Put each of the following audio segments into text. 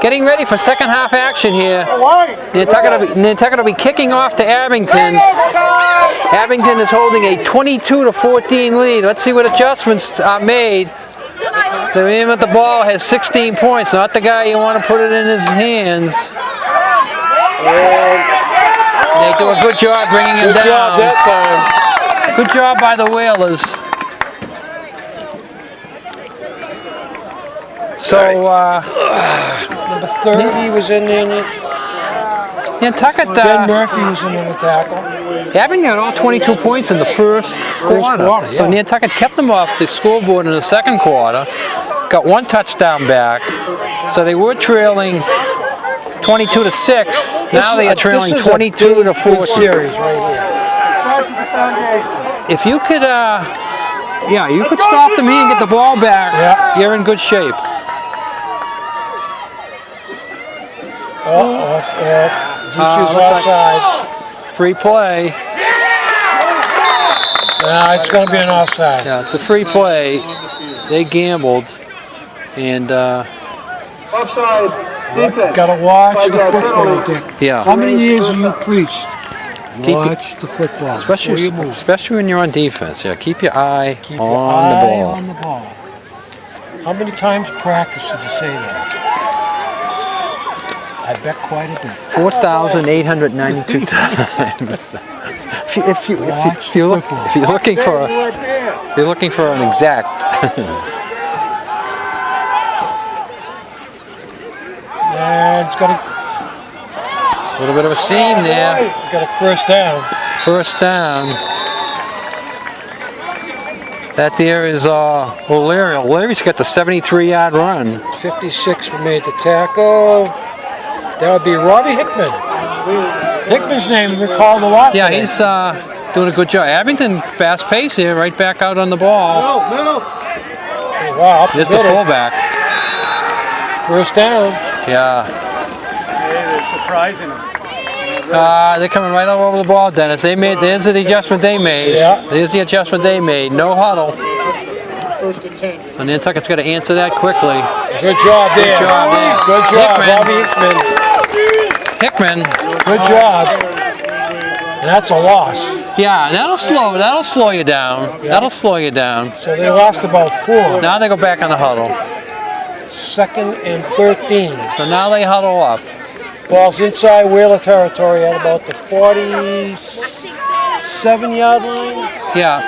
Getting ready for second half action here. Nantucket will be kicking off to Abington. Abington is holding a 22-14 lead. Let's see what adjustments are made. The man with the ball has 16 points, not the guy you want to put it in his hands. They do a good job bringing him down. Good job that time. Good job by the Whalers. So, number 30 was in there. Nantucket. Ben Murphy was in the tackle. Abington got all 22 points in the first quarter. Yeah. So Nantucket kept them off the scoreboard in the second quarter. Got one touchdown back. So they were trailing 22-6. Now they are trailing 22-14. Series right here. If you could, you could stop them here and get the ball back. Yeah. You're in good shape. She's offside. Free play. No, it's going to be an offside. Yeah, it's a free play. They gambled, and offside. Got to watch the football, Dick. Yeah. How many years have you preached? Watch the football. Especially when you're on defense. Yeah, keep your eye Keep on your the eye ball. on the ball. How many times practice did you say that? I bet quite a bit. 4,892 times. if you're looking for an exact. And it's got a little bit of a seam there. Got a first down. First down. That there is O'Leary. O'Leary's got the 73-yard run. 56 made the tackle. That would be Robbie Hickman. Hickman's name we called a lot. Yeah, today. he's doing a good job. Abington fast pace here, right back out on the ball. Wow, There's the fullback. First down. Yeah. They're surprising him. They're coming right all over the ball, Dennis. There's the adjustment they made. Yeah. There's the adjustment they made. No huddle. So Nantucket's got to answer that quickly. Good job there. Good job there. Good job, Robbie Hickman. Hickman. Good job. And that's a loss. Yeah, that'll slow you down. Yeah. That'll slow you down. So they lost about 4. Now they go back on the huddle. 2nd and 13. So now they huddle up. Ball's inside Whaler territory at about the 47-yard line. Yeah.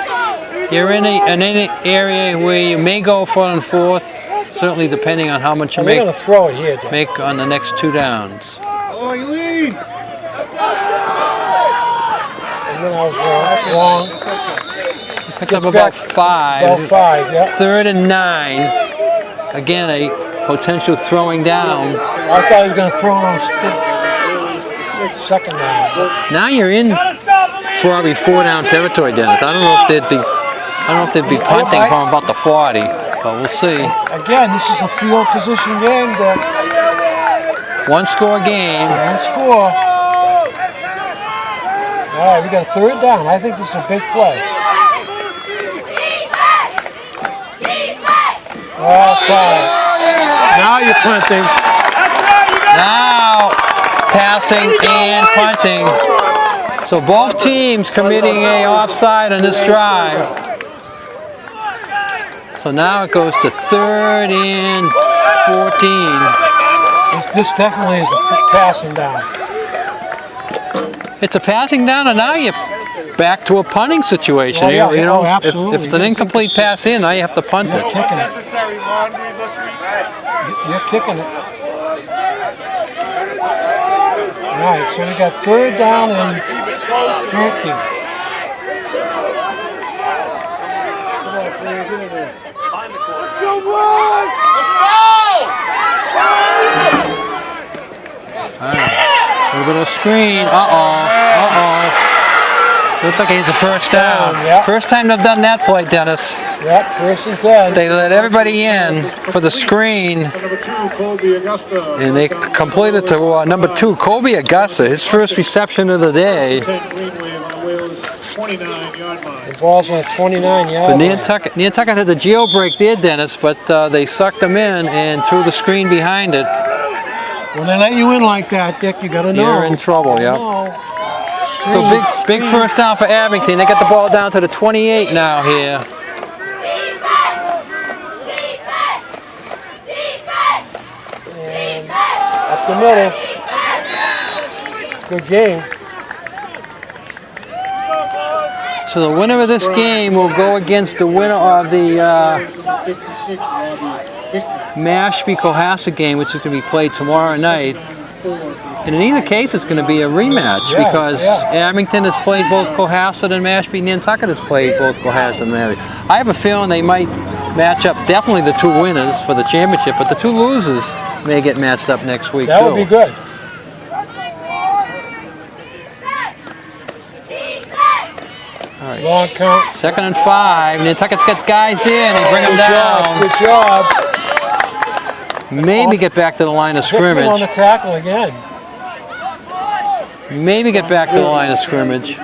You're in an area where you may go 4 and 4th, certainly depending on how much you They're going to throw it here, make on the next 2 downs. Oh, you lead. And then I was wrong. Picked up about 5. About 5, yeah. 3rd and 9. Again, a potential throwing down. I thought he was going to throw it on second down. Now you're in probably 4-down territory, Dennis. I don't know if they'd be punting from about the 40, but we'll see. Again, this is a field position game. One score game. One score. All right, we got a 3rd down. I think this is a big play. Oh, 5. Now you're punting. Now passing and punting. So both teams committing a offside on this drive. So now it goes to 3rd and 14. This definitely is a passing down. It's a passing down, and now you're back to a punting situation. Oh, yeah, you know, absolutely. If it's an incomplete pass in, now you have to punt it. Kicking it. Necessary laundry this week. You're kicking it. All right, so we got 3rd down and 50. A little bit of a screen. Looks like it's a first down. Yeah. First time they've done that play, Dennis. Yep, 1st and 10. They let everybody in for the screen, and they completed to number 2, Colby Augusta, his first reception of the day. The ball's on a 29-yard line. Nantucket had the jailbreak there, Dennis, but they sucked them in and threw the screen behind it. When they let you in like that, Dick, you gotta know. You're in trouble, yeah. No. So big first down for Abington. They got the ball down to the 28 now here. And up the middle. Good game. So the winner of this game will go against the winner of the Mashpee-Cohasset game, which is going to be played tomorrow night. And in either case, it's going to be a rematch because Abington has played both Cohasset and Mashpee. Nantucket has played both Cohasset and Mashpee. I have a feeling they might match up definitely the two winners for the championship, but the two losers may get matched up next week That too. would be good. All right. Long count. 2nd and 5. Nantucket's got guys in. They bring them down. Good job. Maybe get back to the line of Hickman on the scrimmage. tackle again. Maybe get back to the line of scrimmage.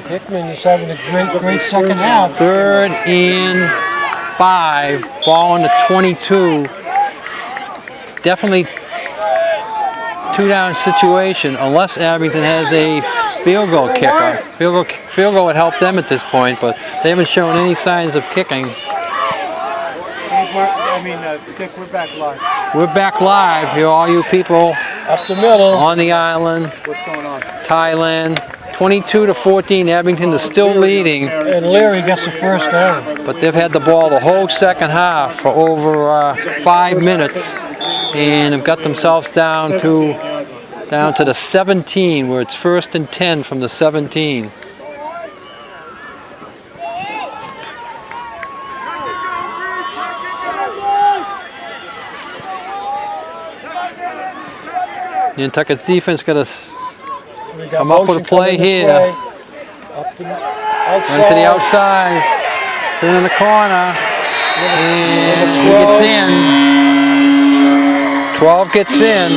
Hickman is having a great second half. 3rd and 5. Ball on the 22. Definitely two-down situation unless Abington has a field goal kicker. Field goal would help them at this point, but they haven't shown any signs of kicking. Dick, we're back live. We're back live here, all you people Up the middle. on the island, What's going on? Thailand. 22-14, Abington is still leading, And Leary gets the first down. but they've had the ball the whole second half for over 5 minutes, and have got themselves down to the 17, where it's 1st and 10 from the 17. Nantucket defense got to We got come up with a motion play coming this here. way. Up to the outside. Run to the outside, put it in the corner, and he gets in. 12 gets in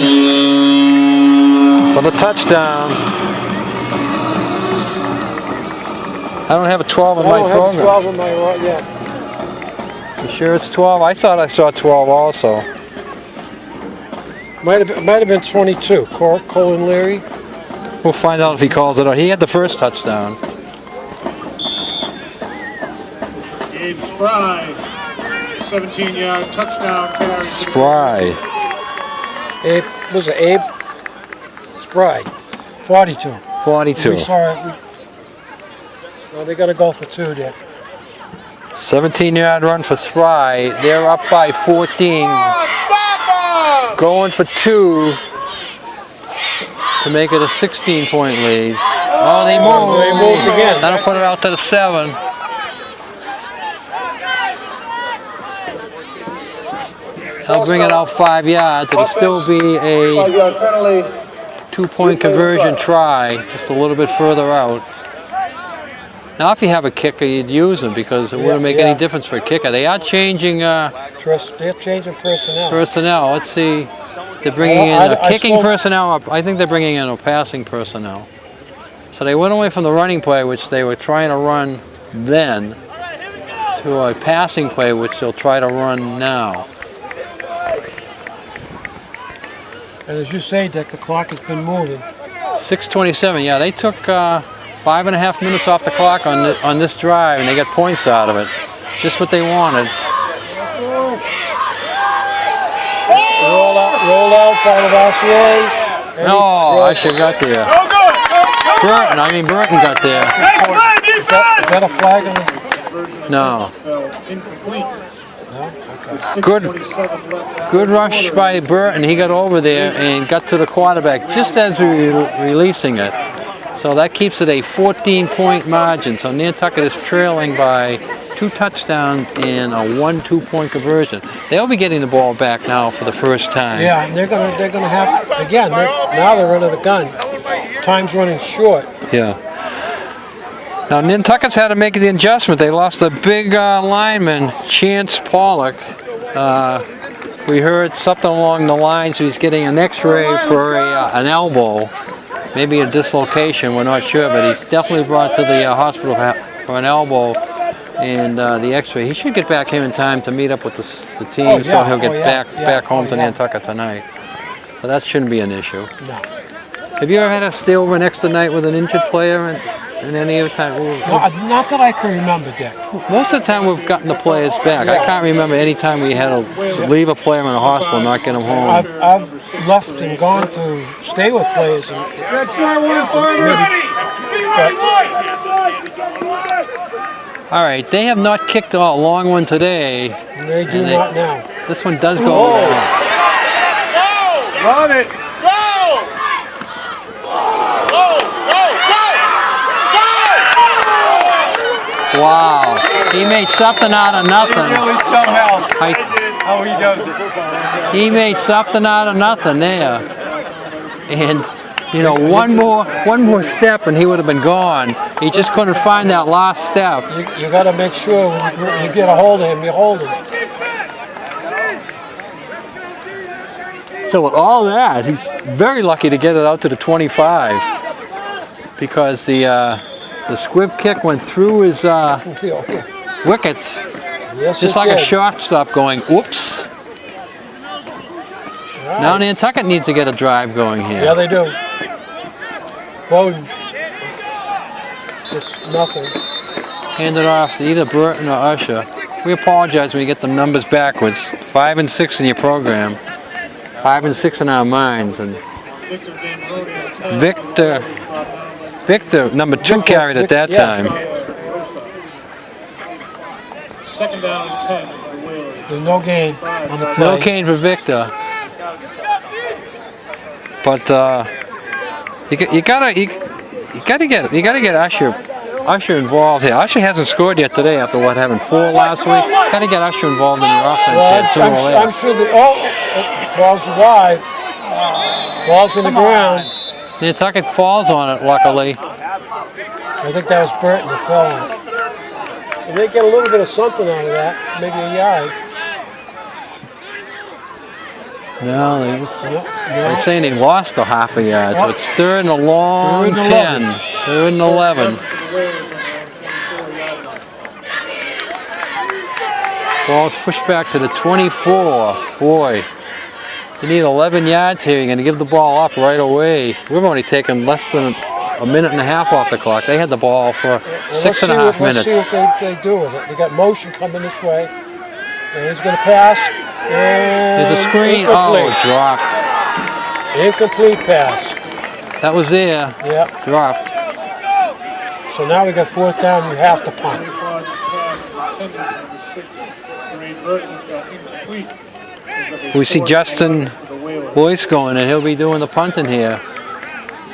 for the touchdown. I don't have a 12 in I my don't have program. 12 in my yet. You sure it's 12? I thought I saw 12 also. Might have been 22. Colin Leary. We'll find out if he calls it out. He had the first touchdown. Gabe Spry, 17-yard touchdown carry. Spry. Abe, was it Abe? Spry. 42. 42. We saw it. Well, they got to go for 2 there. 17-yard run for Spry. They're up by 14. Going for 2 to make it a 16-point lead. Oh, they moved. They moved again. That'll put it out to the 7. They'll bring it out 5 yards. It'll still be a 5-yard penalty. 2-point conversion try, just a little bit further out. Now, if you have a kicker, you'd use him because it wouldn't make any difference for a kicker. They are changing They're changing personnel. personnel. Let's see. They're bringing in I kicking still- personnel. I think they're bringing in a passing personnel. So they went away from the running play, which they were trying to run then, to a passing play, which they'll try to run now. And as you say, Dick, the clock has been moving. 6:27. Yeah, they took 5.5 minutes off the clock on this drive, and they got points out of it. Just what they wanted. Roll out by Lavoisier. No, I should have got there. Burton got there. Is that a flag on the... No. Incomplete. No? Okay. Good rush by Burton. He got over there and got to the quarterback just as we were releasing it. So that keeps it a 14-point margin. So Nantucket is trailing by 2 touchdowns and a 1-2-point conversion. They'll be getting the ball back now for the first time. Yeah, they're gonna have again. Now they're under the gun. Time's running short. Yeah. Now Nantucket's had to make the adjustment. They lost a big lineman, Chance Pollock. We heard something along the lines he's getting an X-ray for an elbow, maybe a dislocation. We're not sure, but he's definitely brought to the hospital for an elbow and the X-ray. He should get back here in time to meet up with the team, Oh, so yeah. he'll get Oh, yeah. back home to yeah. Nantucket tonight. So that shouldn't be an issue. No. Have you ever had to stay over an extra night with an injured player in any other time? Not that I can remember, Dick. Most of the time we've gotten the players back. I can't remember any time we had to leave a player in a hospital and not get him home. I've left and gone to stay with players. And All right, they have not kicked a long one today. they do not now. This one does go over. Run it. Wow, he made something out of nothing. Really 2ndhalf. How he does it. He made something out of nothing there. And you know, one more step and he would have been gone. He just couldn't find that last step. You got to make sure when you get a hold of him, you hold him. So with all that, he's very lucky to get it out to the 25 because the squib kick went through his wickets, Yes, just it like a did. shortstop going, oops. Now Nantucket needs to get a drive going here. Yeah, they do. Bowden. It's nothing. Hand it off to either Burton or Usher. We apologize when you get the numbers backwards. 5 and 6 in your program. 5 and 6 in our minds. And Victor, number 2 carried at that time. Second down and 10 for the Whalers. There's no gain on the play. No cane for Victor. But you gotta get Usher involved here. Usher hasn't scored yet today after what having 4 last week. Gotta get Usher involved in your offense here sooner or later. I'm sure the ball's alive. Ball's in the ground. Nantucket falls on it, luckily. I think that was Burton that fell on it. And they get a little bit of something out of that, maybe a yard. No, they're saying they lost a half a yard, so it's 3rd and a long 10. 3rd and 11. Ball's pushed back to the 24. Boy, you need 11 yards here. You're going to give the ball up right away. We've only taken less than a minute and a half off the clock. They had the ball for 6.5 minutes. Let's see what they do with it. They got motion coming this way. And he's going to pass. And There's a screen. incomplete. Oh, dropped. Incomplete pass. That was there. Yep. Dropped. So now we got 4th down. You have to punt. We see Justin Boyce going, and he'll be doing the punting here.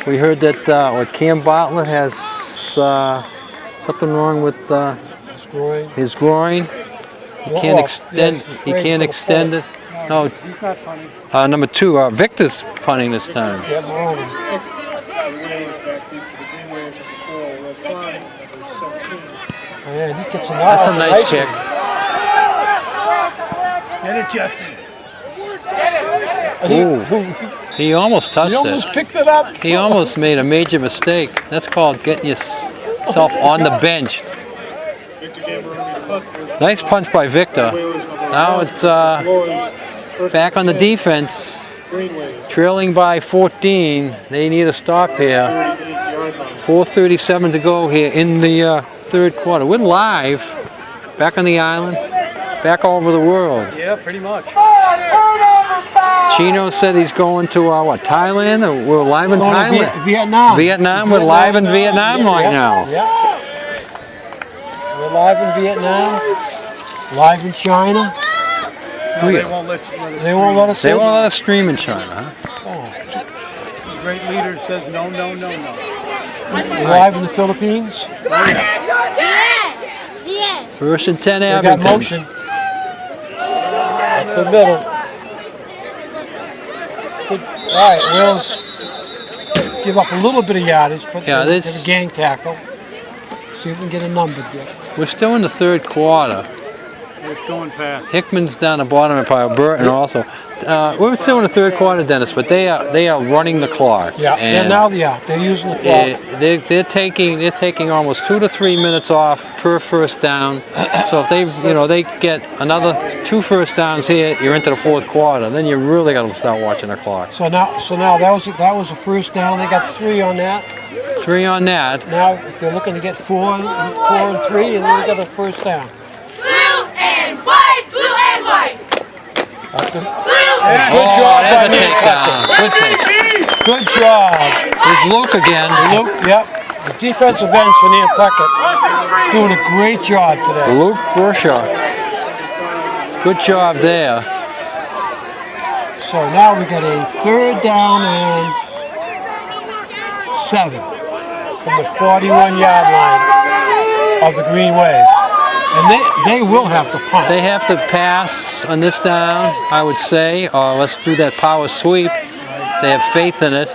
We heard that Cam Bartlett has something wrong with his groin. He can't extend. He can't extend it. No, He's not funny. number 2, Victor's punting this time. Get Maloney. Yeah, he gets That's a nice kick. Get it, Justin. He almost touched He almost it. picked it up. He almost made a major mistake. That's called getting yourself on the bench. Nice punch by Victor. Now it's back on the defense. Trailing by 14. They need a stop here. 4:37 to go here in the 3rd quarter. We're live. Back on the island. Back all over the world. Yeah, pretty much. Chino said he's going to Thailand? Or we're live in Going to Thailand. Vietnam. Vietnam. We're live in Vietnam right now. Yeah. We're live in Vietnam. Live in China. No, they won't let you. They won't let us They in. won't let us stream in China, huh? The great leader says no, no, no, no. We're live in the Philippines. First and 10 We got Abington. motion. Up the middle. Good. All right, Wills give up a little bit of yardage, but Yeah, they this- have a gang tackle. See if we can get a number, Dick. We're still in the 3rd quarter. It's going fast. Hickman's down the bottom of the pile. Burton also. We're still in the third quarter, Dennis, but they are running the clock. Yeah, and they're using the clock. they're taking almost 2 to 3 minutes off per first down. So if they get another 2 first downs here, you're into the fourth quarter. Then you really got to start watching the clock. So now that was a first down. They got 3 on that. 3 on that. Now if they're looking to get 4 and 3, and then they got a first down. Blue and white, blue and white. Good job by there's a me. takedown. Good take. Good job. There's Luke again. Luke, yep. The defensive ends for Nantucket doing a great job today. Luke Brusher. Good job there. So now we got a third down and 7 from the 41-yard line of the Green Wave. And they will have to punt. They have to pass on this down, I would say, or let's do that power sweep. They have faith in it.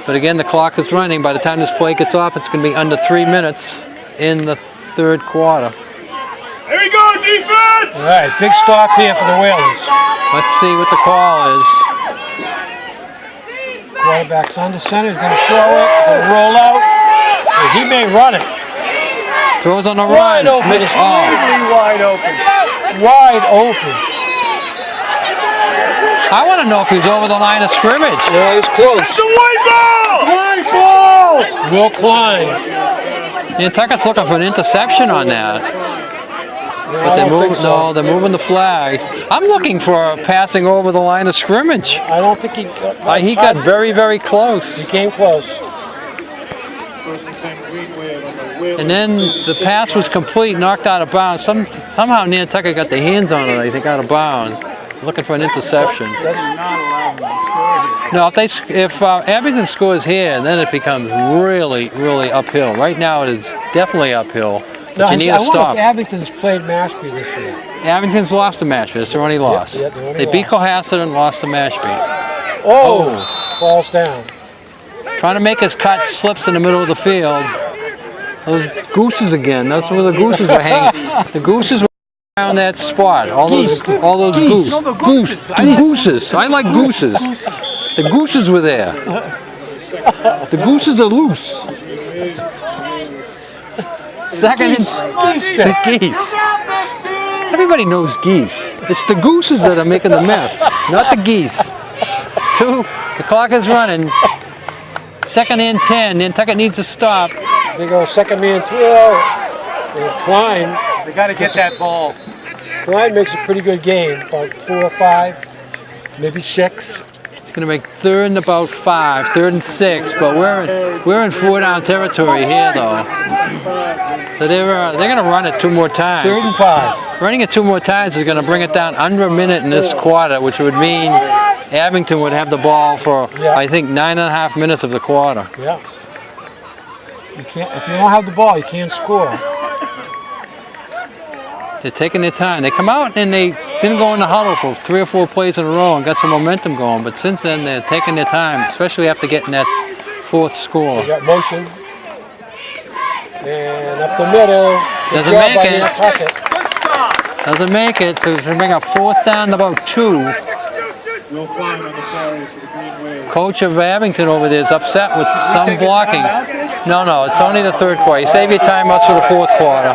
But again, the clock is running. By the time this play gets off, it's going to be under 3 minutes in the third quarter. Here we go, defense! All right, big stop here for the Whalers. Let's see what the call is. Quarterback's under center. He's going to throw it. Going to roll out. And he may run it. Throws on the Wide run. open. Oh, Completely wide open. Wide open. I want to know if he's over the line of scrimmage. Yeah, he's close. It's a white ball! White ball! Will Klein. Nantucket's looking for an interception on that. But they're moving the flags. I'm looking for a passing over the line of scrimmage. I don't think He got very, very close. He came close. First and 10, Green Wave on the Whalers. And then the pass was complete, knocked out of bounds. Somehow Nantucket got their hands on it, I think, out of bounds. Looking for an interception. No, if Abington scores here, then it becomes really, really uphill. Right now it is definitely uphill. But you need I to wonder stop. if Abington's played Mashpee this year. Abington's lost to Mashpee. That's their only loss. yeah, their only They beat loss. Cohasset and lost to Mashpee. Falls down. Trying to make his cut, slips in the middle of the field. Those gooses again. That's where the gooses were hanging. The gooses were around that spot. All those goose. No, the gooses. The gooses. I like gooses. The gooses were there. The gooses are loose. Second, the geese. Everybody knows geese. It's the gooses that are making the mess, not the geese. 2, the clock is running. Second and 10. Nantucket needs to stop. They go second man throw. And Klein. They got to get that ball. Klein makes a pretty good game. About 4 or 5, maybe 6. It's going to make third and about 5, 3rd and 6, but we're in 4-down territory here, though. So they're going to run it 2 more times. 3rd and 5. Running it 2 more times is going to bring it down under a minute in this quarter, which would mean Abington would have the ball for, I think, 9.5 minutes of the quarter. Yeah. You can't. If you don't have the ball, you can't score. They're taking their time. They come out and they didn't go in the huddle for 3 or 4 plays in a row and got some momentum going. But since then, they're taking their time, especially after getting that 4th score. They got motion. And up the middle. Good Doesn't job make by it. Nantucket. Doesn't make it, so it's going to bring up 4th down to about 2. Will Klein on the carry for the Green Wave. Coach of Abington over there is upset with some blocking. No, it's only the 3rd quarter. You save your timeouts for the 4th quarter.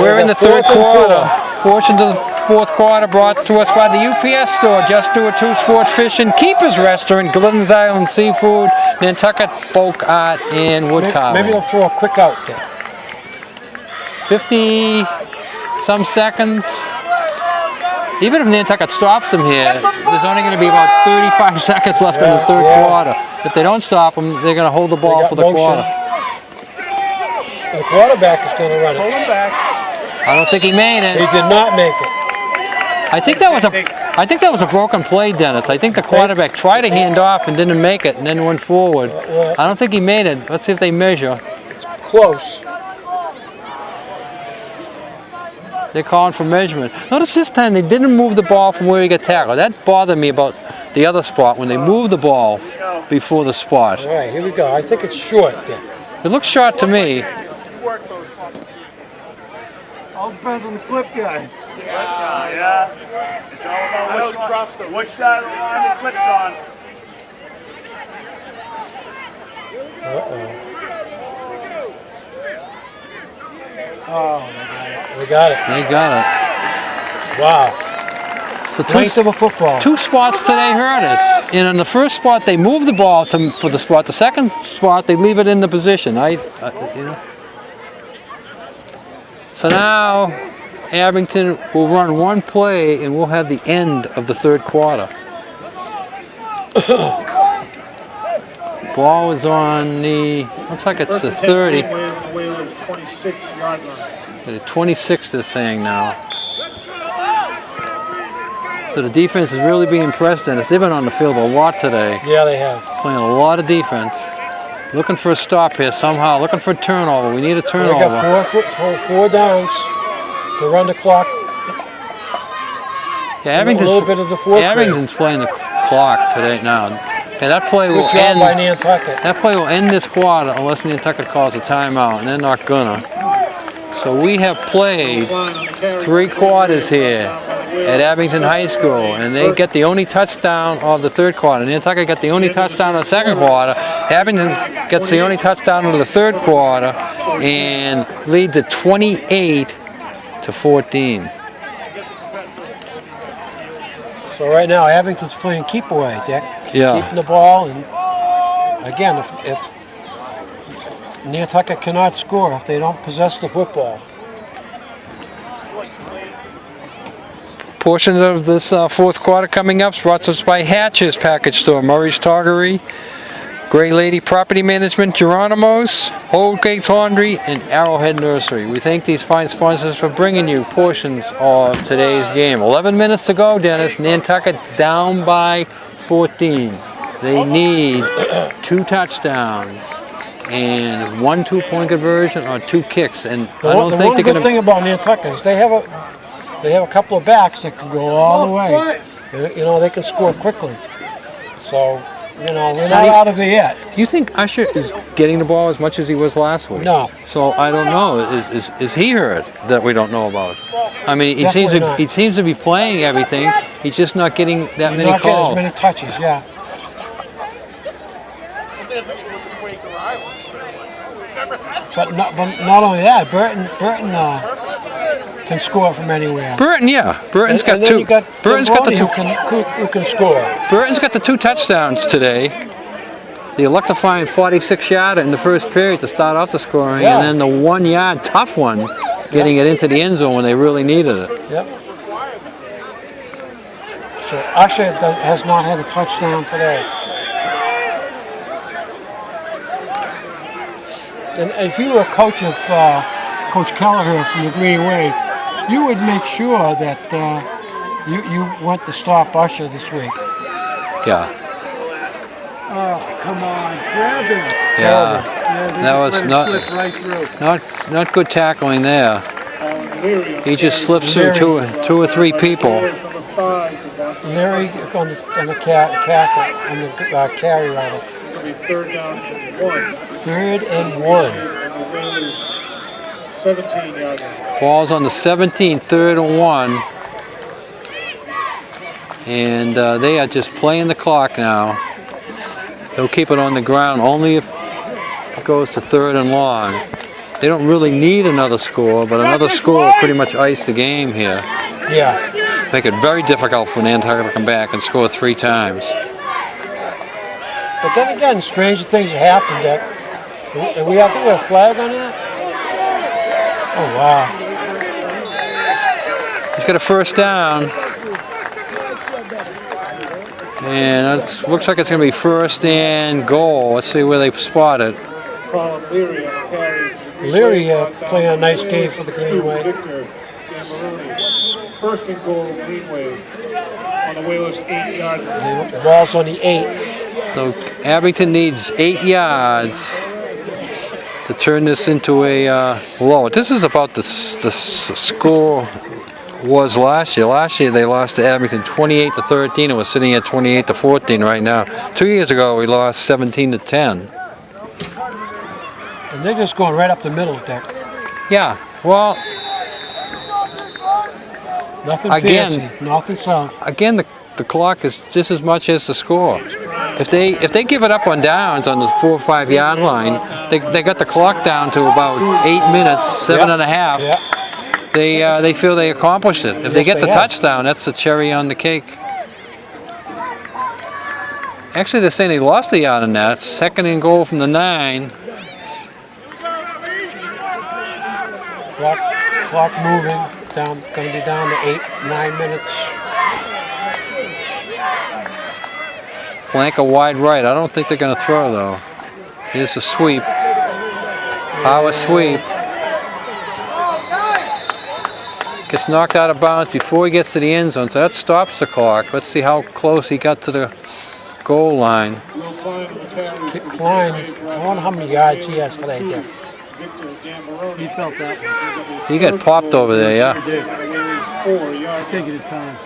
We're in the 3rd quarter. Portions of the 4th quarter brought to us by the UPS store, Just Do It 2 Sports Fishing, Keeper's Restaurant, Glidden's Island Seafood, Nantucket Folk Art, and Wood Carving. Maybe they'll throw a quick out there. 50-some seconds. Even if Nantucket stops them here, there's only going to be about 35 seconds left in the 3rd quarter. If they don't stop them, they're going to hold the ball for the quarter. The quarterback is going to run it. Pull him back. I don't think he made He it. did not make it. I think that was a broken play, Dennis. I think the quarterback tried to hand off and didn't make it and then went forward. I don't think he made it. Let's see if they measure. Close. They're calling for measurement. Notice this time they didn't move the ball from where he got tackled. That bothered me about the other spot when they moved the ball before the spot. All right, here we go. I think it's short there. It looks short to me. all depends on the clip guy. Yeah. It's all about I don't trust him. which side of the line the clip's on. Oh, they got it. They got Wow. it. So Length of a football. 2 spots today hurt us. And in the first spot, they move the ball for the spot. The second spot, they leave it in the position. You know. So now, Abington will run 1 play, and we'll have the end of the 3rd quarter. Ball is on the, looks like it's the 30. Whalers 26-yard line. The 26 they're saying now. So the defense is really being pressed in us. They've been on the field a lot today. Yeah, they have. Playing a lot of defense. Looking for a stop here somehow. Looking for a turnover. We need a They turnover. got 4 downs to run the clock. Yeah, a little bit of the fourth grade. Abington's playing the clock today now. Okay, that play will Good job end. by Nantucket. That play will end this quarter unless Nantucket calls a timeout, and they're not gonna. So we have played 3 quarters here at Abington High School, and they get the only touchdown of the 3rd quarter. Nantucket got the only touchdown of the 2nd quarter. Abington gets the only touchdown of the 3rd quarter and leads at 28-14. So right now, Abington's playing keep away, Dick. Yeah. Keeping the ball, and again, if Nantucket cannot score, if they don't possess the football. Portions of this 4th quarter coming up brought to us by Hatch's Package Store, Murray's Toggery, Gray Lady Property Management, Geronimo's, Old Gates Laundry, and Arrowhead Nursery. We thank these fine sponsors for bringing you portions of today's game. 11 minutes to go, Dennis. Nantucket down by 14. They need 2 touchdowns and 1 2-point conversion or 2 kicks. And I don't think they're going to. The one good thing about Nantucket is they have a couple of backs that can go all the way. You know, they can score quickly. So, you know, we're not out of it yet. Do you think Usher is getting the ball as much as he was last week? No. So I don't know. Is he hurt that we don't know about? I mean, he seems to be playing everything. He's just not getting that many Not calls. getting as many touches, yeah. But not only that, Burton can score from anywhere. Burton's got and then 2. You got Burton's got the 2. who can score. Burton's got the 2 touchdowns today. The electrifying 46-yarder in the first period to start off the scoring, Yeah. and then the 1-yard tough one, getting it into the end zone when they really needed it. Yep. So Usher has not had a touchdown today. And if you were a coach of Coach Kelleher from the Green Wave, you would make sure that you went to stop Usher this week. Yeah. Oh, come on, grab him. Yeah. That was Slip right through. not good tackling there. He just slips through 2 or 3 people. Larry on the tackle, on the carry rather. It'll be 3rd down and 1. 3rd and 1. 17-yard line. Ball's on the 17, 3rd and 1. And they are just playing the clock now. They'll keep it on the ground only if it goes to 3rd and long. They don't really need another score, but another score will pretty much ice the game here. Yeah. Make it very difficult for Nantucket to come back and score 3 times. But then again, stranger things have happened. And we have to get a flag on that? Oh, wow. He's got a 1st down. And it looks like it's going to be 1st and goal. Let's see where they spot it. Colin Leary on the carry. Leary playing a nice game for the Green Wave. Victor Gambaroni. 1st and goal, Green Wave. On the Whalers' 8-yard line. The ball's on the 8. So Abington needs 8 yards to turn this into a blow. This is about the score was last year. Last year they lost to Abington 28-13 and was sitting at 28-14 right now. 2 years ago we lost 17-10. And they're just going right up the middle, Dick. Yeah, well, Nothing Again. fancy, nothing soft. Again, the clock is just as much as the score. If they give it up on downs on the 4 or 5 yard line, they got the clock down to about 8 minutes, 7.5. Yeah. They feel they accomplished it. If they get the they have. touchdown, that's the cherry on the cake. Actually, they're saying they lost a yard on that. 2nd and goal from the 9. Clock moving, down, going to be down to 9 minutes. Flanker wide right. I don't think they're going to throw, though. Here's the sweep. Power sweep. Gets knocked out of bounds before he gets to the end zone, so that stops the clock. Let's see how close he got to the goal line. Klein, I wonder how many yards he has today, Dick. He felt that one. He got popped over there, yeah. He's taking his time.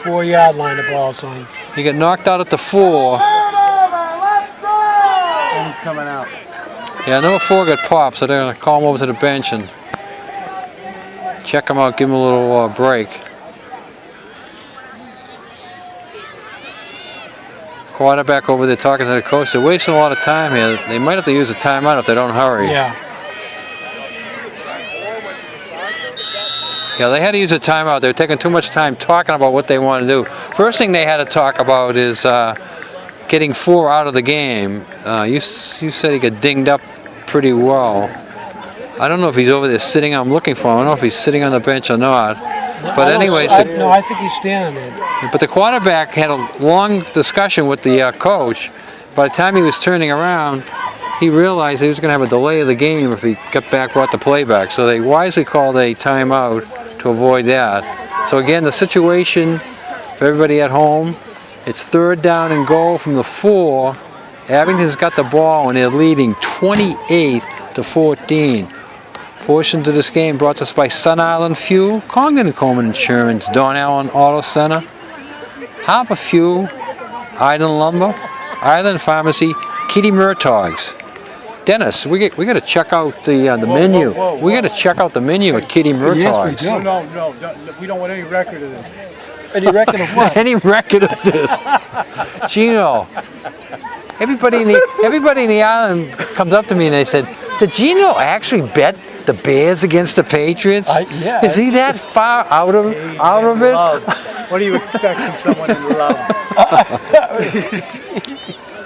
4 yard line the ball's on. He got knocked out at the 4. And he's coming out. Yeah, number 4 got popped, so they're going to call him over to the bench and check him out, give him a little break. Quarterback over there talking to the coach. They're wasting a lot of time here. They might have to use a timeout if they don't hurry. Yeah. Yeah, they had to use a timeout. They were taking too much time talking about what they want to do. First thing they had to talk about is getting 4 out of the game. You said he got dinged up pretty well. I don't know if he's over there sitting. I'm looking for him. I don't know if he's sitting on the bench or not. But anyways, no, I think he's standing there. but the quarterback had a long discussion with the coach. By the time he was turning around, he realized he was going to have a delay of the game if he brought the play back. So they wisely called a timeout to avoid that. So again, the situation for everybody at home, it's 3rd down and goal from the 4. Abington's got the ball and they're leading 28-14. Portions of this game brought to us by Sun Island Fuel, Congdon & Coleman Insurance, Don Allen Auto Center, Harper Fuel, Island Lumber, Island Pharmacy, Kitty Murtaug's. Dennis, we got to check out the menu. We got to check out the menu at Kitty Murtaug's. Yes, we do. No, we don't want any record of this. Any record of what? Any record of this? Gino. Everybody in the island comes up to me and they said, "Did Gino actually bet the Bears against the Patriots? Yeah. Is he that far out of it?" What do you expect from someone in love?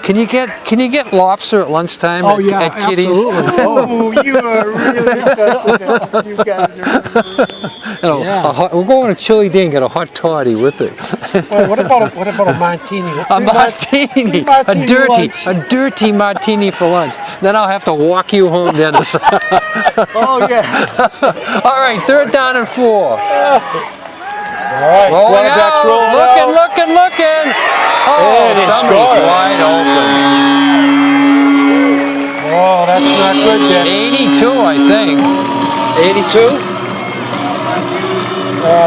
Can you get lobster at lunchtime Oh, yeah, at Kitty's? absolutely. Oh. You are really sensitive. You guys are. Yeah. We'll go on a chili day and get a hot toddy with it. Well, what about a martini? A martini, a dirty martini for lunch. Then I'll have to walk you home, Dennis. Oh, yeah. All right, 3rd down and 4. All right, quarterback's rolling out. Looking. Oh, And he somebody's scored. wide open. Oh, that's not good, Dick. 82, I think. 82?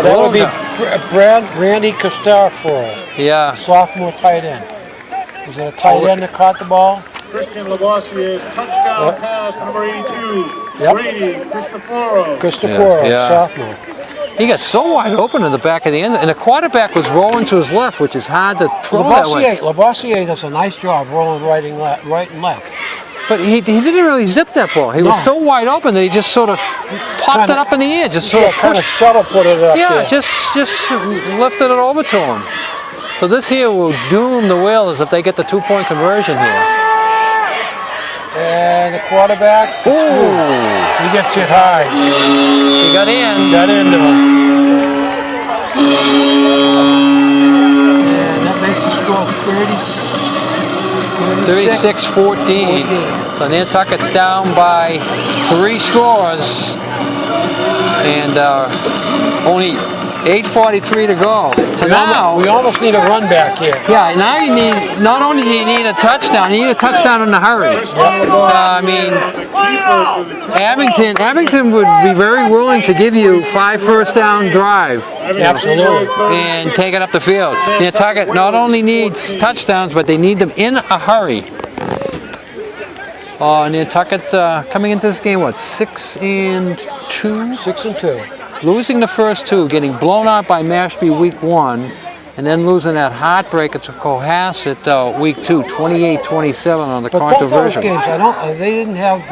That would be Randy Costafaro, Yeah. sophomore tight end. Was it a tight end that caught the ball? Christian Lavoisier's touchdown pass, number 82. Yep. Brady Cristoforo. Cristoforo, Yeah. sophomore. He got so wide open in the back of the end zone, and the quarterback was rolling to his left, which is hard to throw that way. Lavoisier does a nice job rolling right and left. But he didn't really zip that ball. He was so wide open that he just sort of popped it up in the air, just sort of kind of pushed. shuttle put it up Yeah, there. just lifted it over to him. So this here will doom the Whalers if they get the 2-point conversion here. And the quarterback, Ooh, he gets hit high. he got in. Got in though. And that makes the score 36-14. So Nantucket's down by 3 scores. And only 8:43 to go. So now we almost need a run back here. yeah, now you need, not only do you need a touchdown, you need a touchdown in a hurry. I mean, Abington would be very willing to give you 5 first-down drive Absolutely. and take it up the field. Nantucket not only needs touchdowns, but they need them in a hurry. Nantucket coming into this game, what, 6-2? 6-2. losing the first two, getting blown out by Mashpee week 1, and then losing that heartbreaker to Cohasset week 2, 28-27 on the But both those controversial. games, they didn't have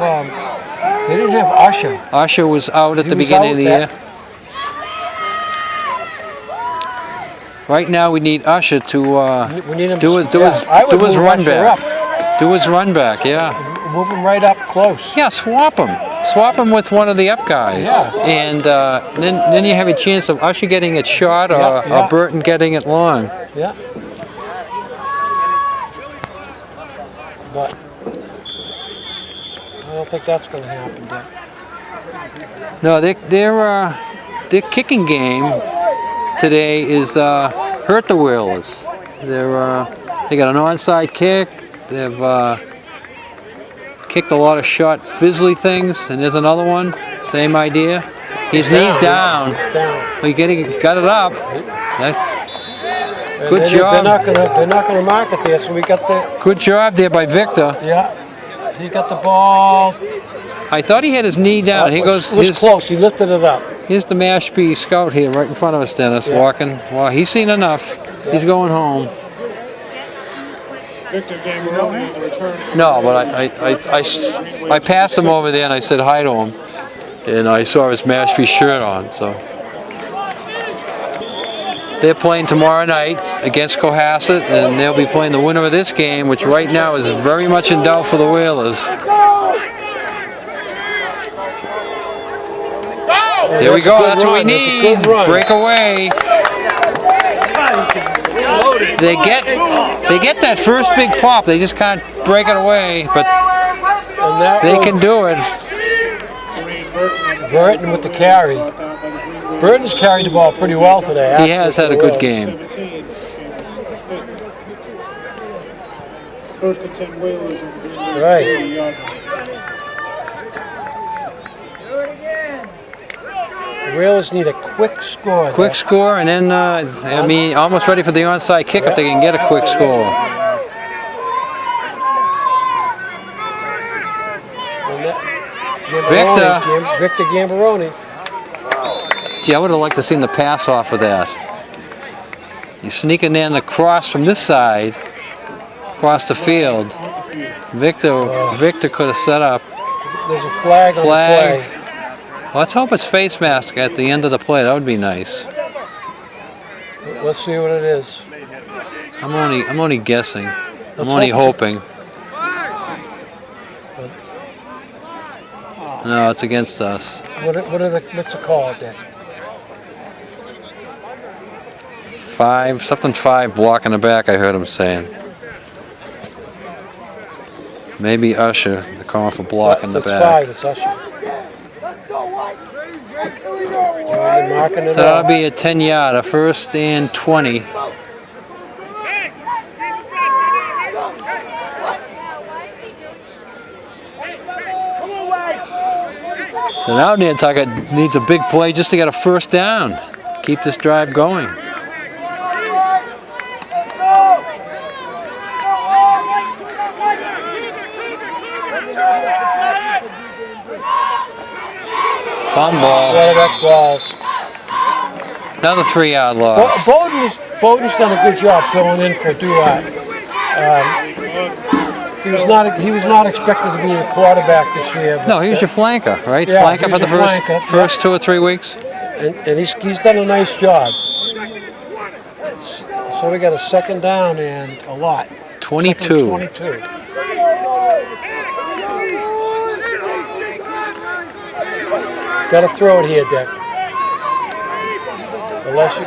Usher. Usher was out at He the was beginning out of the that- year. Right now, we need Usher to We need him do to, his I would his move run Usher back. up. Do his run back, yeah. Move him right up close. Yeah, swap him. Swap him with one of the up guys. Yeah. And then you have a chance of Usher getting it short or, Yeah, yeah. or Burton getting it long. Yeah. But I don't think that's going to happen, Dick. No, their kicking game today is hurt the Whalers. They got an onside kick. They've kicked a lot of short fizzly things, and there's another one. Same idea. His knees down. Down. He got it up. And Good job. They're not gonna mark it there. So we got the Good job there by Victor. He got the ball. I thought he had his knee down. He goes. It was close. He lifted it up. Here's the Mashpee scout here, right in front of us, Dennis, walking. Well, he's seen enough. He's going home. Victor Gambaroni on the return. No, but I passed him over there and I said hi to him, and I saw his Mashpee shirt on. So they're playing tomorrow night against Cohasset, and they'll be playing the winner of this game, which right now is very much in doubt for the Whalers. There we go. That's what we need. Breakaway. They get that first big pop. They just can't break it away, but they can do it. Burton with the carry. Burton's carried the ball pretty well today. He has had a good game. First and 10 Whalers. Right. The Whalers need a quick score. Quick score, and then, I mean, almost ready for the onside kick if they can get a quick score. Victor Gambaroni. Gee, I would have liked to seen the pass off of that. He's sneaking in the cross from this side, across the field. Victor could have set up. There's a flag on the play. Let's hope it's face mask at the end of the play. That would be nice. Let's see what it is. I'm only guessing. I'm only hoping. No, it's against us. What's it called then? 5 block in the back, I heard him saying. Maybe Usher, the call for block in the back. It's 5, it's Usher. Marking it So that'll be a 10-yard, a first and 20. So now Nantucket needs a big play just to get a first down. Keep this drive going. Fumble. Quarterback falls. Another 3-yard loss. Bowden's done a good job filling in for Duat. He was not expected to be a quarterback this year. But No, he was your flanker, right? Yeah, Flanker he for was the your flanker, first 2 or 3 weeks. and he's done a nice job. So we got a second down and a lot. 22. Second 22. Got to throw it here, Dick. Unless you.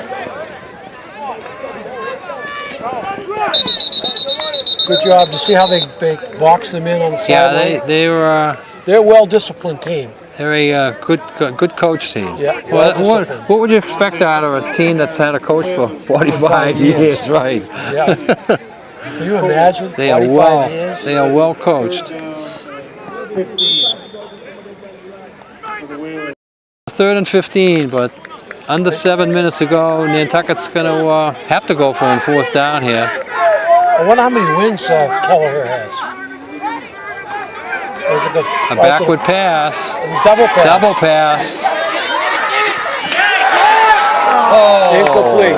Good job. To see how they box them in on the sideline? Yeah, They're a well-disciplined team. they're a good coach team. Yeah, What would you expect out of a team that's had a coach for 45 years, right? Yeah. Can you imagine? They are 45 years? they are well coached. 15 for the Whalers. 3rd and 15, but under 7 minutes to go. Nantucket's going to have to go for a 4th down here. I wonder how many wins Kelleher has. A backward pass. Double pass. Double pass. Incomplete.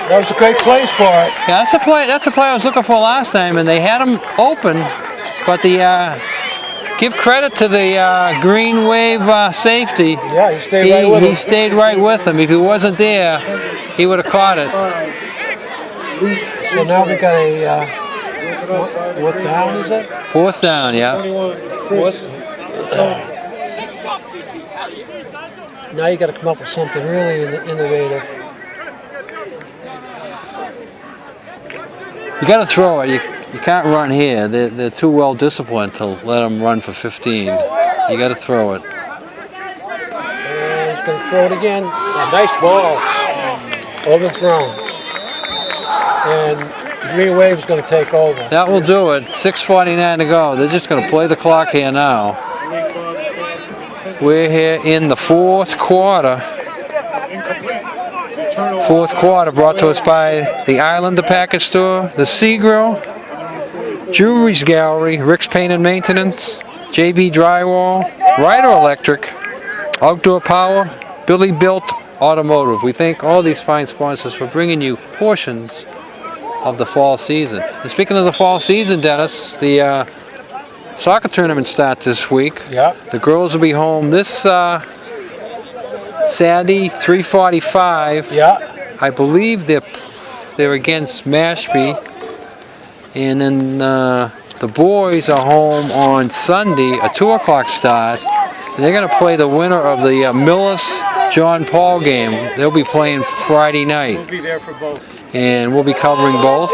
That was a great place for it. Yeah, that's a play. That's a play I was looking for last time, and they had him open, but the give credit to the green wave safety. Yeah, he stayed right with He him. stayed right with him. If he wasn't there, he would have caught it. So now we got a fourth down, is it? Fourth down, yeah. Fourth. Now you got to come up with something really innovative. You got to throw it. You can't run here. They're too well disciplined to let them run for 15. You got to throw it. And he's going to throw it again. A nice ball. Overthrown. And the Green Wave's going to take over. That will do it. 6:49 to go. They're just going to play the clock here now. We're here in the fourth quarter. Fourth quarter brought to us by the Islander Package Store, the Sea Grill, Jewelry's Gallery, Rick's Paint and Maintenance, JB Drywall, Ryder Electric, Outdoor Power, Billy Built Automotive. We thank all these fine sponsors for bringing you portions of the fall season. And speaking of the fall season, Dennis, the soccer tournament starts this week. Yeah. The girls will be home this Saturday, 3:45. Yeah. I believe they're against Mashpee, and then the boys are home on Sunday, a 2 o'clock start. And they're going to play the winner of the Millis-John Paul game. They'll be playing Friday night. We'll be there for both. And we'll be covering both.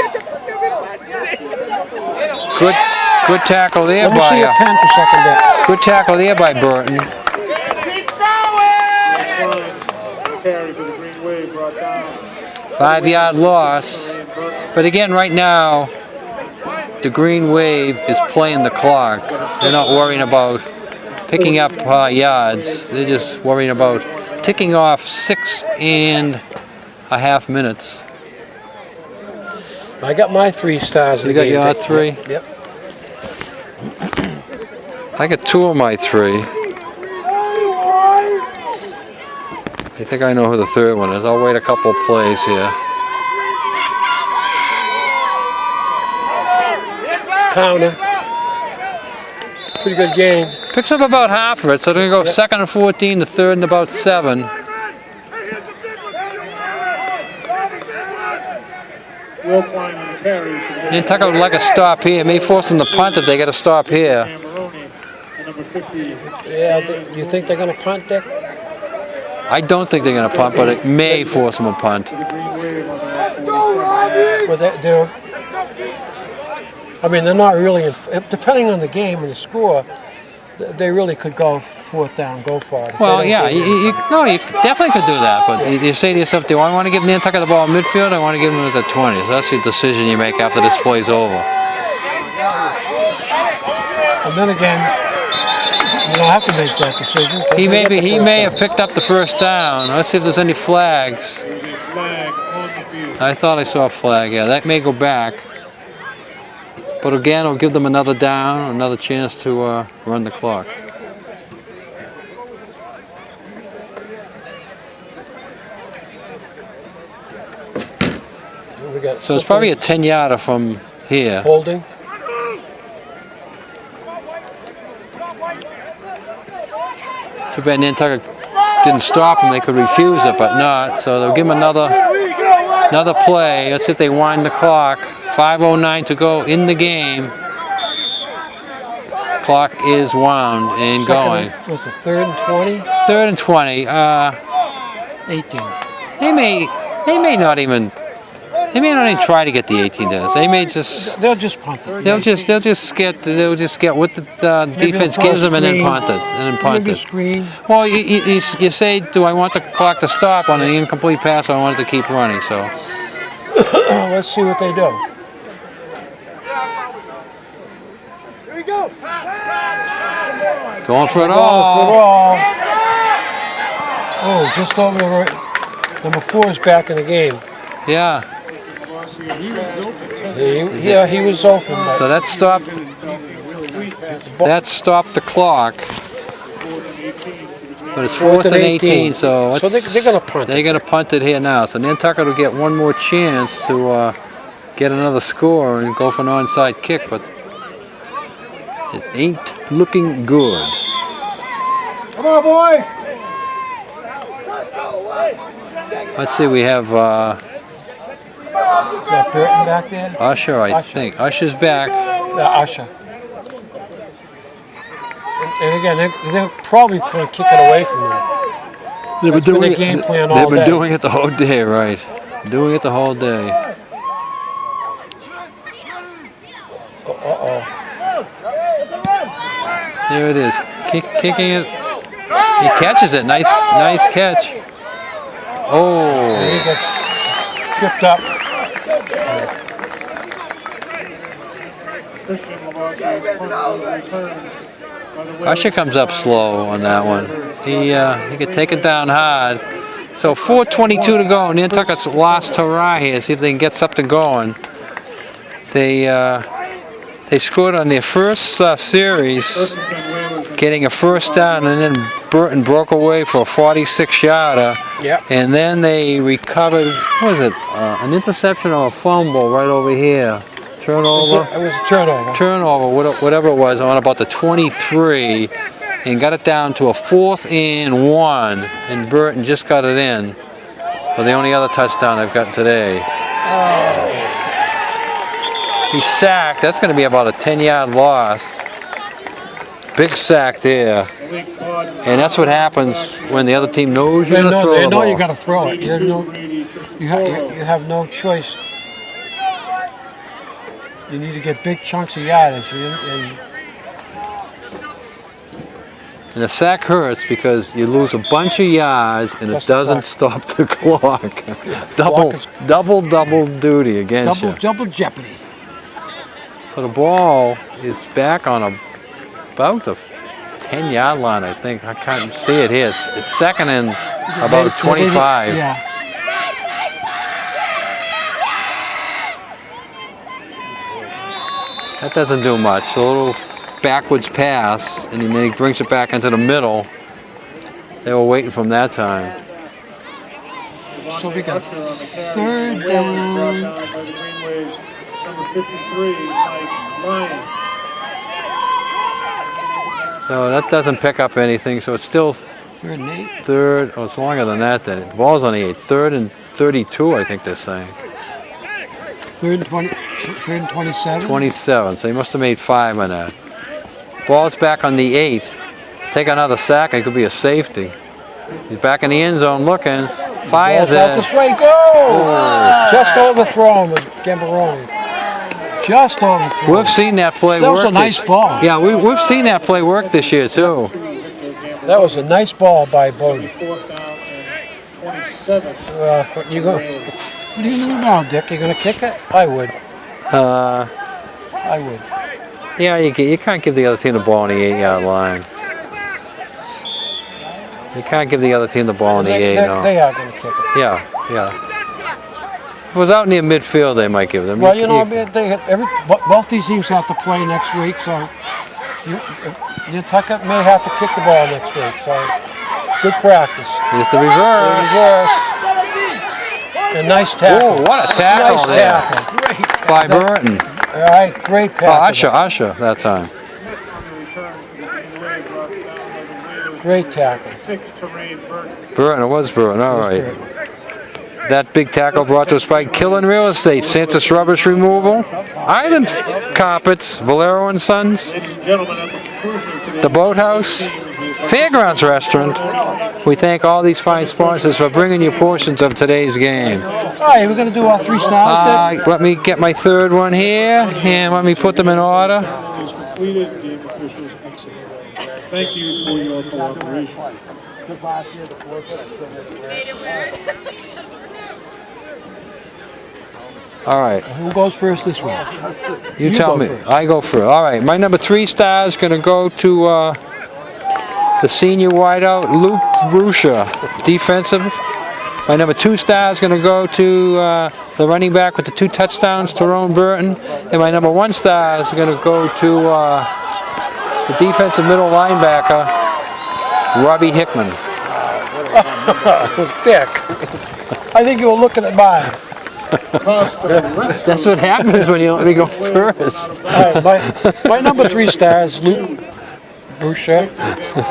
Good tackle there Let me see your by pen for a second there. good tackle there by Burton. Carry for the Green Wave brought down. 5-yard loss. But again, right now, the Green Wave is playing the clock. They're not worrying about picking up yards. They're just worrying about ticking off 6.5 minutes. I got my 3 stars. You got your 3? Yep. I got 2 of my 3. I think I know who the third one is. I'll wait a couple of plays here. Counter. Pretty good game. Picks up about half of it, so they're going to go 2nd and 14 to 3rd and about 7. Will Klein on the carries. Nantucket would like a stop here. It may force them to punt if they get a stop here. Maroney, the number 50. Yeah, you think they're going to punt, Dick? I don't think they're going to punt, but it may force them to punt. The Green Wave on the 47. Well, they're, I mean, they're not really, depending on the game and the score, they really could go 4th down, go for it. Well, yeah, you definitely could do that, but you say to yourself, do I want to give Nantucket the ball in midfield, or I want to give them at the 20? So that's your decision you make after this play's over. And then again, you don't have to make that decision. He may have picked up the first down. Let's see if there's any flags. There's a flag on the field. I thought I saw a flag, yeah, that may go back. But again, it'll give them another down, another chance to run the clock. So it's probably a 10-yarder from here. Holding. Too bad Nantucket didn't stop them. They could refuse it, but not. So they'll give them another play. Let's see if they wind the clock. 5:09 to go in the game. Clock is wound and going. What's it, 3rd and 20? 3rd and 20. 18. They may not even try to get the 18 down. They may just. They'll just punt it. They'll just get what the defense they'll throw gives them and then screen. punt it Maybe it. screen. Well, you say, do I want the clock to stop on an incomplete pass, or I want it to keep running? So Let's see what they do. going for it Oh, all. oh, just over the right. Number 4 is back in the game. Yeah. Yeah, he was open. But So that stopped. That stopped the clock. 4th and 18 for the Green But it's 4th and 18, so So they're going to punt they're it. going to punt it here now. So Nantucket will get one more chance to get another score and go for an onside kick, but it ain't looking good. Come on, boys! Let's see, we have Is that Burton back there? Usher, I think. Usher's back. Yeah, Usher. And again, they're probably going to kick it away from them. They've That's been their game plan all They've been day. doing it the whole day, right? Doing it the whole day. Uh-oh. There it is. Kicking it. He catches it. Nice catch. Oh. And he gets tripped up. Christian Lavasse's punt was returned by the Whalers. Usher comes up slow on that one. He could take it down hard. So 4:22 to go. Nantucket's lost hurrah here. See if they can get something going. They scored on their first series, getting a first down, and then Burton broke away for a 46-yarder. Yep. And then they recovered, what was it, an interception or a fumble right over here. Turnover? It was a turnover. Turnover, whatever it was, on about the 23, and got it down to a 4th and 1, and Burton just got it in for the only other touchdown they've gotten today. He's sacked. That's going to be about a 10-yard loss. Big sack there. And that's what happens when the other team knows you're going to throw the They know ball. you got to throw it. You have no choice. You need to get big chunks of yardage. And the sack hurts because you lose a bunch of yards and Plus it the doesn't clock. stop the clock. clock is- double duty against you. Double jeopardy. So the ball is back on about the 10-yard line, I think. I can't see it here. It's second and about 25. Yeah. That doesn't do much. So a little backwards pass, and then he brings it back into the middle. They were waiting from that time. So we got Usher on the carry. third Whalers down. brought down by the Green Waves, number 53, Mike Lyons. So that doesn't pick up anything. So it's still Third and 8. third. Oh, it's longer than that. Then the ball's on the 8. 3rd and 32, I think they're saying. Third and 20. Third and 27. 27. So he must have made 5 on that. Ball's back on the 8. Take another sack. It could be a safety. He's back in the end zone looking. Fires Ball's out it. this way. Go! Oh. Just overthrown with Gambaroni. Just overthrown. We've seen that play That work. was a nice ball. Yeah, we've seen that play work this year too. That was a nice ball by Bowden. 4th down and 27. What are you going to do now, Dick? You going to kick it? I would. I would. Yeah, you can't give the other team the ball on the 8-yard line. You can't give the other team the ball on the 8. No. They are going to kick it. Yeah. If it was out near midfield, they might give them. Well, you know, I mean, both these teams have to play next week, so Nantucket may have to kick the ball next week. So good practice. Here's the reverse. A nice tackle. Oh, what a tackle Nice there. tackle. By Burton. All right, great tackle. Usher that time. Great tackle. 6 to Ray Burton. Burton, it was Burton, all right. That big tackle brought to us by Killen Real Estate, Santa's Rubbish Removal, Island Carpets, Valero and Sons, Ladies and gentlemen, at the conclusion of today's the Boathouse, Fairgrounds Restaurant. We thank all these fine sponsors for bringing you portions of today's game. All right, we're going to do our 3 styles, Dick. Let me get my third one here, and let me put them in order. is completed, game officials exit. Thank you for your cooperation. All right. Who goes first this week? You You tell go me. first. I go first. All right. My number 3 star is going to go to the senior wideout, Luke Rusha, defensive. My number 2 star is going to go to the running back with the 2 touchdowns, Tyrone Burton. And my number 1 star is going to go to the defensive middle linebacker, Robbie Hickman. Dick. I think you were looking at mine. That's what happens when you let me go first. All right, my number 3 star is Luke Boucher,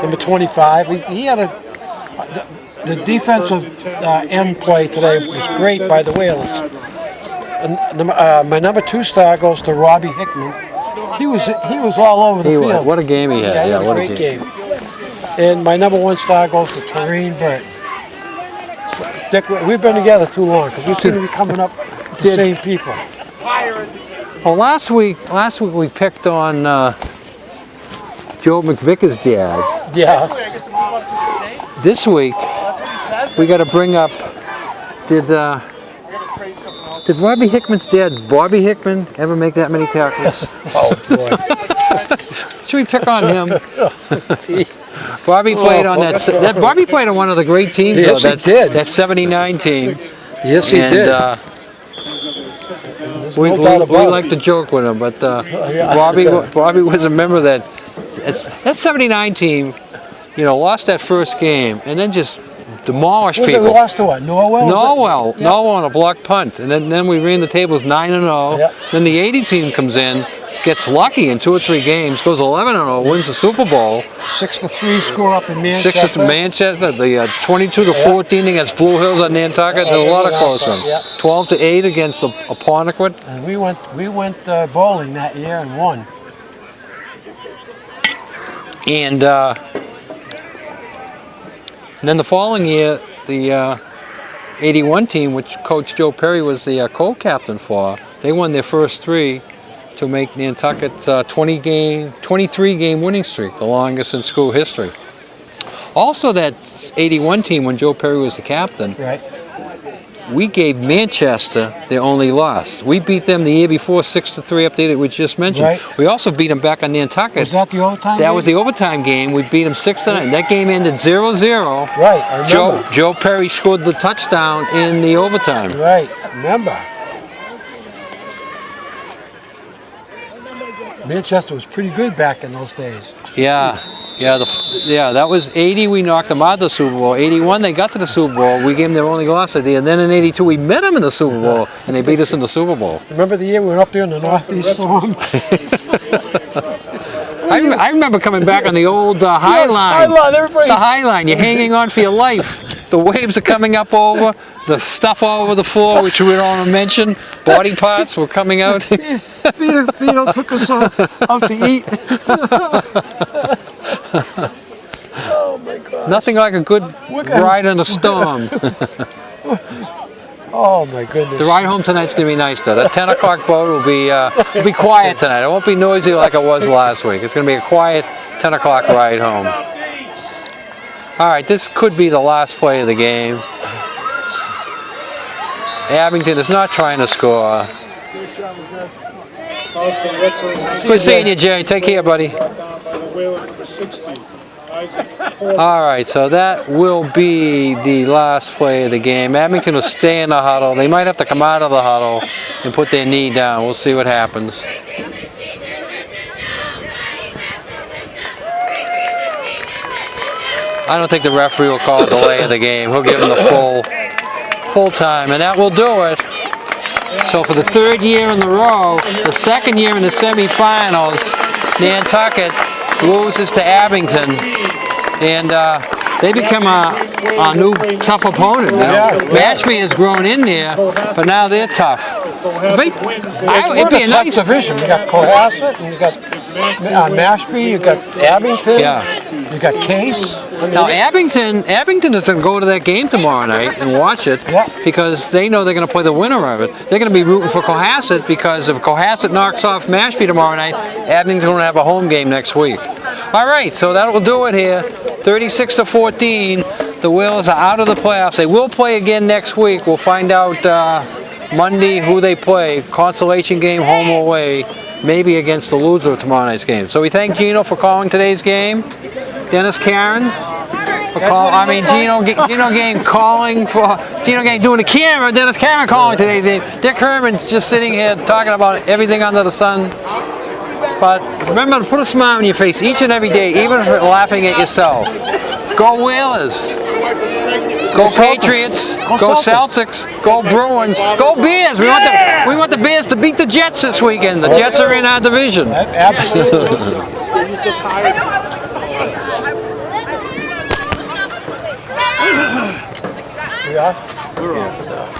number 25. He had the defensive end play today was great by the Whalers. And my number 2 star goes to Robbie Hickman. He was all over the field. What a game he had. Yeah, what a great game. And my number 1 star goes to Tareen Burt. Dick, we've been together too long because we seem to be coming up with the same people. Well, last week we picked on Joe McVicker's dad. Yeah. This week we got to bring up did Robbie Hickman's dad, Bobby Hickman, ever make that many tackles? Oh boy. Should we pick on him? Bobby played on that. Bobby played on one of the great teams. Yes, though, he did. That '79 team. Yes, he did. We like to joke with him, but Bobby was a member of that 79 team. You know, lost that first game and then just demolished people. We lost to what? Norwell? Norwell on a block punt, and then we ran the tables 9-0. Yep. Then the 80 team comes in, gets lucky in 2 or 3 games, goes 11-0, wins the Super Bowl. 6-3 score up in Manchester. 6 to Manchester, the 22-14 against Blue Hills on Nantucket. There's a lot of close ones. 12-8 against Apponequet. And we went bowling that year and won. And then the following year, the 81 team, which Coach Joe Perry was the co-captain for, they won their first 3 to make Nantucket's 23-game winning streak, the longest in school history. Also, that 81 team, when Joe Perry was the captain, right, we gave Manchester their only loss. We beat them the year before 6-3 up there that we just mentioned. Right. We also beat them back on Nantucket. Was that the overtime That game? was the overtime game. We beat them 6-9. That game ended 0-0. Right, I remember. Joe Perry scored the touchdown in the overtime. Right, remember. Manchester was pretty good back in those days. Yeah, that was 80, we knocked them out of the Super Bowl. 81, they got to the Super Bowl. We gave them their only loss that year. And then in 82, we met them in the Super Bowl, and they beat us in the Super Bowl. Remember the year we were up there in the Northeast Storm? I remember coming back on the old High Line. The High Line, you're hanging on for your life. The waves are coming up over, the stuff all over the floor, which we don't want to mention. Body parts were coming out. Vito took us out to eat. Oh my God. Nothing like a good ride in a storm. Oh my goodness. The ride home tonight's going to be nice though. That 10 o'clock boat will be quiet tonight. It won't be noisy like it was last week. It's going to be a quiet 10 o'clock ride home. All right, this could be the last play of the game. Abington is not trying to score. Good seeing you, Jerry. Take care, buddy. All right, so that will be the last play of the game. Abington will stay in the huddle. They might have to come out of the huddle and put their knee down. We'll see what happens. I don't think the referee will call a delay of the game. He'll give them the full time, and that will do it. So for the 3rd year in a row, the 2nd year in the semifinals, Nantucket loses to Abington, and they become a new tough opponent. You know? Mashpee has grown in there, but now they're tough. It'd be a tough nice division. You got Cohasset, and you got Mashpee, you got Abington, you got Case. Now Abington is going to go to that game tomorrow night and watch it because they know they're going to play the winner of it. They're going to be rooting for Cohasset because if Cohasset knocks off Mashpee tomorrow night, Abington's going to have a home game next week. All right, so that will do it here. 36-14. The Whalers are out of the playoffs. They will play again next week. We'll find out Monday who they play. Consolation game, home or away. Maybe against the loser of tomorrow night's game. So we thank Gino for calling today's game. Dennis Karen for Gino Gang doing the camera. Dennis Karen calling today's game. Dick Herman's just sitting here talking about everything under the sun. But remember to put a smile on your face each and every day, even if you're laughing at yourself. Go Whalers. Go Patriots. Go Celtics. Go Bruins. Go Bears. We want the Bears to beat the Jets this weekend. The Jets are in our division. Absolutely. We off? We're off.